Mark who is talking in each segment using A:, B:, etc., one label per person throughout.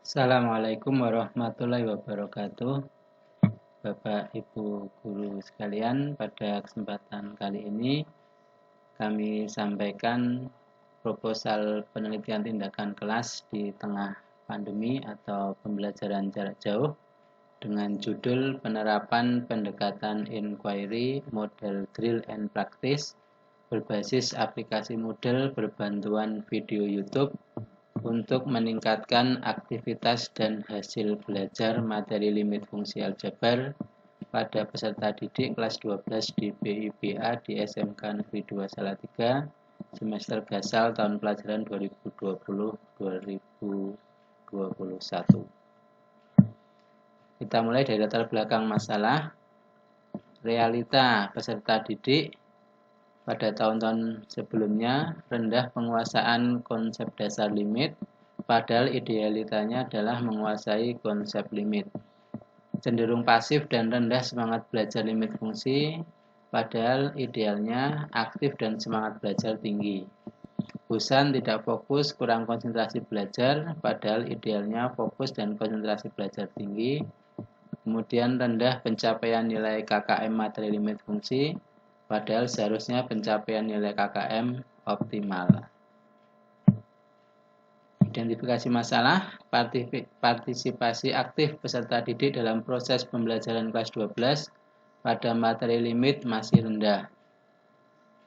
A: Assalamualaikum warahmatullahi wabarakatuh. Bapak Ibu guru sekalian, pada kesempatan kali ini kami sampaikan proposal penelitian tindakan kelas di tengah pandemi atau pembelajaran jarak jauh dengan judul penerapan pendekatan inquiry model drill and practice berbasis aplikasi Moodle berbantuan video YouTube untuk meningkatkan aktivitas dan hasil belajar materi limit fungsi aljabar pada peserta didik kelas 12 di BIPA di SMK Negeri 2 Salatiga semester Gasal tahun pelajaran 2020-2021. Kita mulai dari latar belakang masalah. Realita peserta didik pada tahun-tahun sebelumnya rendah penguasaan konsep dasar limit, padahal idealitanya adalah menguasai konsep limit. Cenderung pasif dan rendah semangat belajar limit fungsi, padahal idealnya aktif dan semangat belajar tinggi. Bosan, tidak fokus, kurang konsentrasi belajar, padahal idealnya fokus dan konsentrasi belajar tinggi. Kemudian rendah pencapaian nilai KKM materi limit fungsi, padahal seharusnya pencapaian nilai KKM optimal. Identifikasi masalah, partisipasi aktif peserta didik dalam proses pembelajaran kelas 12 pada materi limit masih rendah.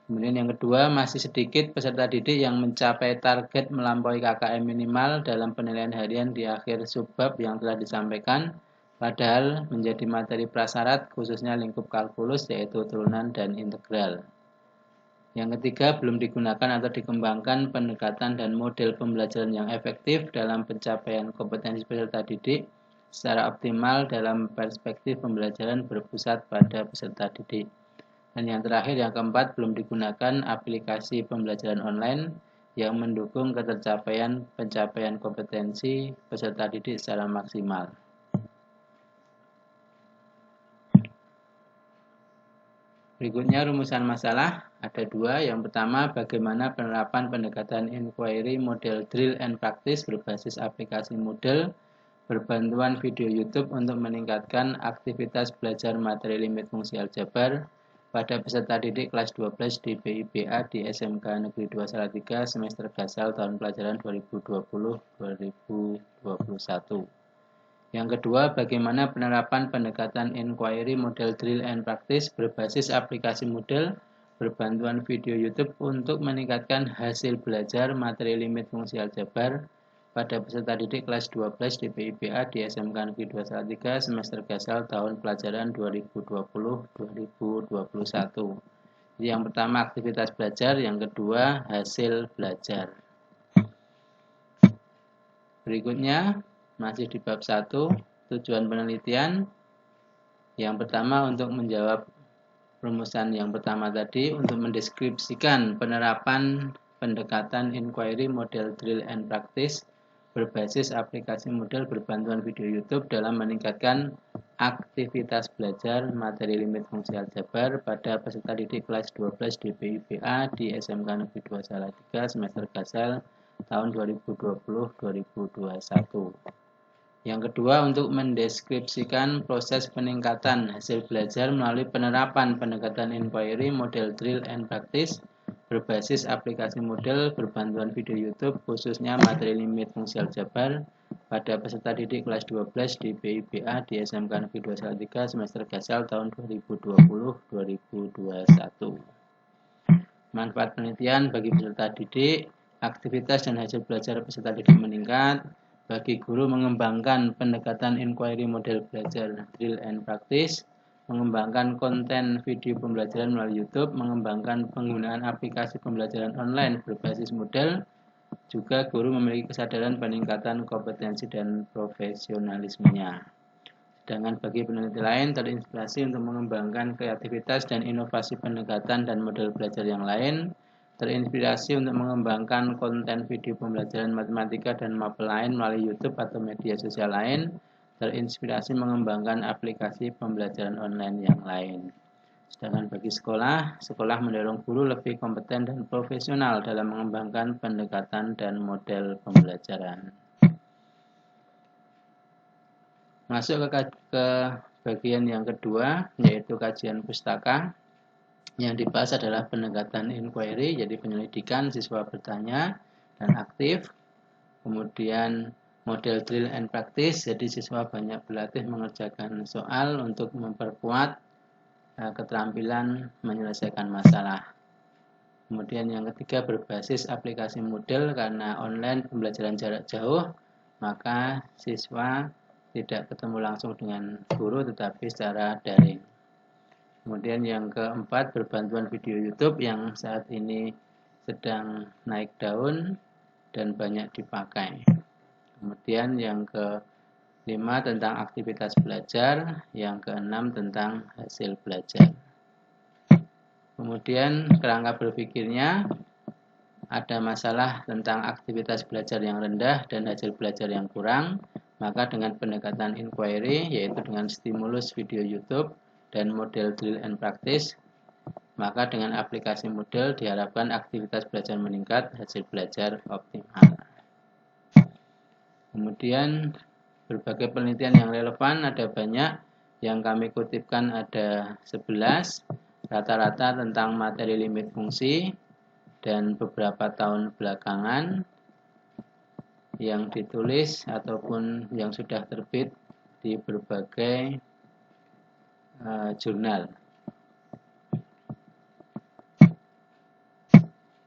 A: Kemudian yang kedua, masih sedikit peserta didik yang mencapai target melampaui KKM minimal dalam penilaian harian di akhir subbab yang telah disampaikan, padahal menjadi materi prasyarat khususnya lingkup kalkulus yaitu turunan dan integral. Yang ketiga, belum digunakan atau dikembangkan pendekatan dan model pembelajaran yang efektif dalam pencapaian kompetensi peserta didik secara optimal dalam perspektif pembelajaran berpusat pada peserta didik. Dan yang terakhir, yang keempat, belum digunakan aplikasi pembelajaran online yang mendukung pencapaian kompetensi peserta didik secara maksimal. Berikutnya rumusan masalah, ada dua. Yang pertama, bagaimana penerapan pendekatan inquiry model drill and practice berbasis aplikasi Moodle berbantuan video YouTube untuk meningkatkan aktivitas belajar materi limit fungsi aljabar pada peserta didik kelas 12 di BIPA di SMK Negeri 2 Salatiga semester Gasal tahun pelajaran 2020-2021. Yang kedua, bagaimana penerapan pendekatan inquiry model drill and practice berbasis aplikasi Moodle berbantuan video YouTube untuk meningkatkan hasil belajar materi limit fungsi aljabar pada peserta didik kelas 12 di BIPA di SMK Negeri 2 Salatiga semester Gasal tahun pelajaran 2020-2021. Yang pertama aktivitas belajar, yang kedua hasil belajar. Berikutnya masih di bab 1, tujuan penelitian. Yang pertama untuk menjawab rumusan yang pertama tadi, untuk mendeskripsikan penerapan pendekatan inquiry model drill and practice berbasis aplikasi Moodle berbantuan video YouTube dalam meningkatkan aktivitas belajar materi limit fungsi aljabar pada peserta didik kelas 12 di BIPA di SMK Negeri 2 Salatiga semester Gasal tahun 2020-2021. Yang kedua, untuk mendeskripsikan proses peningkatan hasil belajar melalui penerapan pendekatan inquiry model drill and practice berbasis aplikasi Moodle berbantuan video YouTube khususnya materi limit fungsi aljabar pada peserta didik kelas 12 di BIPA di SMK Negeri 2 Salatiga semester Gasal tahun 2020-2021. Manfaat penelitian bagi peserta didik, aktivitas dan hasil belajar peserta didik meningkat. Bagi guru mengembangkan pendekatan inquiry model belajar drill and practice, mengembangkan konten video pembelajaran melalui YouTube, mengembangkan penggunaan aplikasi pembelajaran online berbasis Moodle. Juga guru memiliki kesadaran peningkatan kompetensi dan profesionalismenya. Sedangkan bagi peneliti lain terinspirasi untuk mengembangkan kreativitas dan inovasi pendekatan dan model belajar yang lain, terinspirasi untuk mengembangkan konten video pembelajaran matematika dan mapel lain melalui YouTube atau media sosial lain, terinspirasi mengembangkan aplikasi pembelajaran online yang lain. Sedangkan bagi sekolah mendorong guru lebih kompeten dan profesional dalam mengembangkan pendekatan dan model pembelajaran. Masuk ke bagian yang kedua, yaitu kajian pustaka. Yang dibahas adalah pendekatan inquiry, jadi penyelidikan, siswa bertanya dan aktif. Kemudian model drill and practice, jadi siswa banyak berlatih mengerjakan soal untuk memperkuat keterampilan menyelesaikan masalah. Kemudian yang ketiga berbasis aplikasi Moodle, karena online pembelajaran jarak jauh, maka siswa tidak ketemu langsung dengan guru tetapi secara daring. Kemudian yang keempat berbantuan video YouTube yang saat ini sedang naik daun dan banyak dipakai. Kemudian yang kelima tentang aktivitas belajar, yang keenam tentang hasil belajar. Kemudian kerangka berpikirnya, ada masalah tentang aktivitas belajar yang rendah dan hasil belajar yang kurang, maka dengan pendekatan inquiry, yaitu dengan stimulus video YouTube dan model drill and practice, maka dengan aplikasi Moodle diharapkan aktivitas belajar meningkat, hasil belajar optimal. Kemudian berbagai penelitian yang relevan ada banyak, yang kami kutipkan ada 11, rata-rata tentang materi limit fungsi dan beberapa tahun belakangan yang ditulis ataupun yang sudah terbit di berbagai jurnal.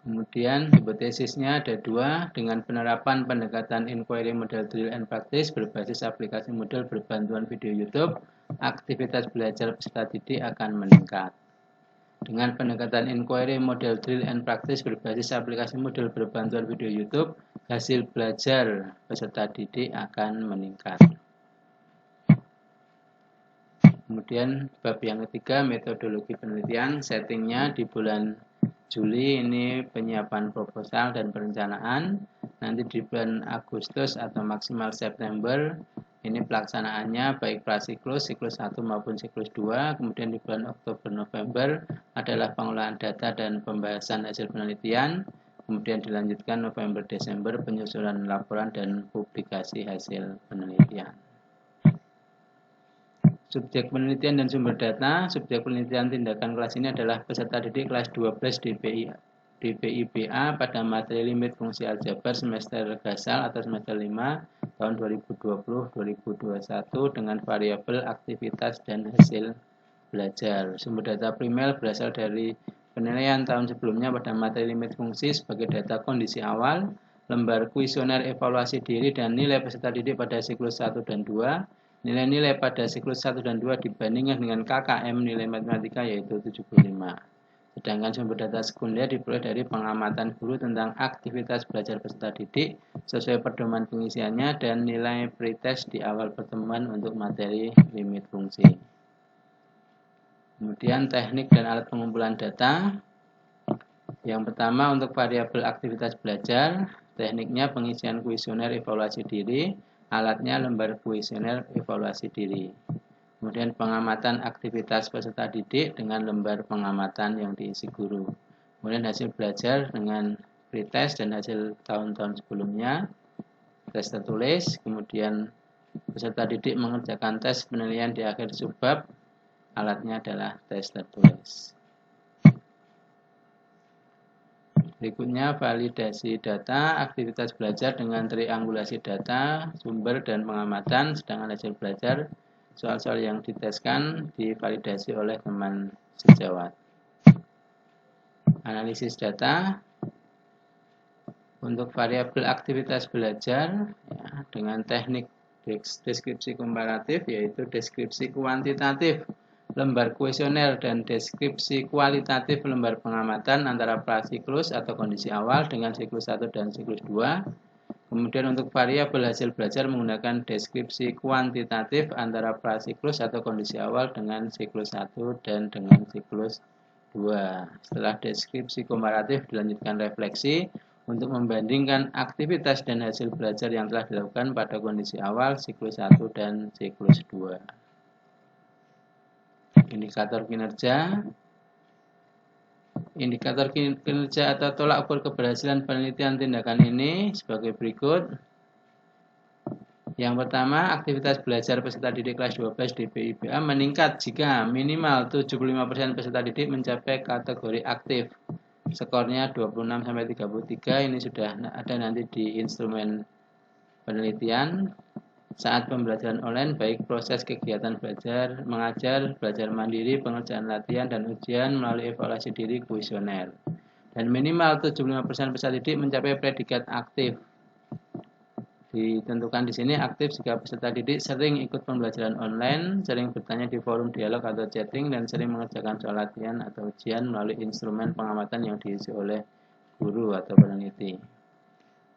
A: Kemudian hipotesisnya ada 2, dengan penerapan pendekatan inquiry model drill and practice berbasis aplikasi Moodle berbantuan video YouTube, aktivitas belajar peserta didik akan meningkat. Dengan pendekatan inquiry model drill and practice berbasis aplikasi Moodle berbantuan video YouTube, hasil belajar peserta didik akan meningkat. Kemudian bab yang ketiga, metodologi penelitian, settingnya di bulan Juli ini penyiapan proposal dan perencanaan. Nanti di bulan Agustus atau maksimal September ini pelaksanaannya baik prasiklus, siklus 1 maupun siklus 2. Kemudian di bulan Oktober November adalah pengolahan data dan pembahasan hasil penelitian. Kemudian dilanjutkan November Desember penyusunan laporan dan publikasi hasil penelitian. Subjek penelitian dan sumber data. Subjek penelitian tindakan kelas ini adalah peserta didik kelas 12 DPIBA pada materi limit fungsi aljabar semester gasal atau semester 5 tahun 2020-2021 dengan variabel aktivitas dan hasil belajar. Sumber data primer berasal dari penilaian tahun sebelumnya pada materi limit fungsi sebagai data kondisi awal, lembar kuesioner evaluasi diri dan nilai peserta didik pada siklus 1 dan 2. Nilai-nilai pada siklus 1 dan 2 dibandingkan dengan KKM nilai matematika yaitu 75. Sedangkan sumber data sekunder diperoleh dari pengamatan guru tentang aktivitas belajar peserta didik sesuai pedoman pengisiannya dan nilai pretest di awal pertemuan untuk materi limit fungsi. Kemudian teknik dan alat pengumpulan data. Yang pertama untuk variabel aktivitas belajar, tekniknya pengisian kuesioner evaluasi diri, alatnya lembar kuesioner evaluasi diri. Kemudian pengamatan aktivitas peserta didik dengan lembar pengamatan yang diisi guru. Kemudian hasil belajar dengan pretest dan hasil tahun-tahun sebelumnya, tes tertulis. Kemudian peserta didik mengerjakan tes penilaian di akhir subbab, alatnya adalah tes tertulis. Berikutnya validasi data, aktivitas belajar dengan triangulasi data, sumber dan pengamatan, sedangkan hasil belajar soal-soal yang diteskan divalidasi oleh teman sejawat. Analisis data untuk variabel aktivitas belajar ya, dengan teknik deskripsi komparatif yaitu deskripsi kuantitatif lembar kuesioner dan deskripsi kualitatif lembar pengamatan antara prasiklus atau kondisi awal dengan siklus 1 dan siklus 2. Kemudian untuk variabel hasil belajar menggunakan deskripsi kuantitatif antara prasiklus atau kondisi awal dengan siklus 1 dan dengan siklus 2. Setelah deskripsi komparatif dilanjutkan refleksi untuk membandingkan aktivitas dan hasil belajar yang telah dilakukan pada kondisi awal, siklus 1 dan siklus 2. Indikator kinerja. Indikator kinerja atau tolak ukur keberhasilan penelitian tindakan ini sebagai berikut. Yang pertama, aktivitas belajar peserta didik kelas 12 di PIBA meningkat jika minimal 75% peserta didik mencapai kategori aktif. Skornya 26-33, ini sudah ada nanti di instrumen penelitian. Saat pembelajaran online, baik proses kegiatan belajar, mengajar, belajar mandiri, pengerjaan latihan, dan ujian melalui evaluasi diri kuesioner. Dan minimal 75% peserta didik mencapai predikat aktif. Ditentukan di sini aktif jika peserta didik sering ikut pembelajaran online, sering bertanya di forum dialog atau chatting, dan sering mengerjakan soal latihan atau ujian melalui instrumen pengamatan yang diisi oleh guru atau peneliti.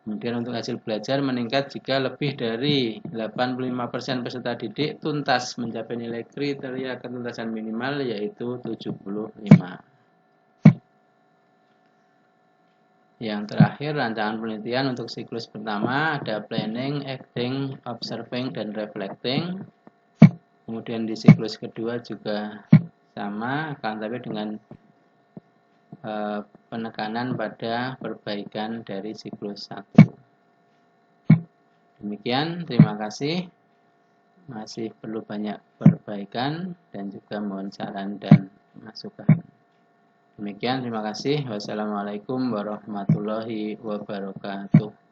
A: Kemudian untuk hasil belajar meningkat jika lebih dari 85% peserta didik tuntas mencapai nilai kriteria ketuntasan minimal yaitu 75. Yang terakhir, rancangan penelitian untuk siklus pertama ada planning, acting, observing, dan reflecting. Kemudian di siklus kedua juga sama, akan tapi dengan penekanan pada perbaikan dari siklus 1. Demikian, terima kasih. Masih perlu banyak perbaikan dan juga mohon saran dan masukan. Demikian, terima kasih. Wassalamualaikum warahmatullahi wabarakatuh.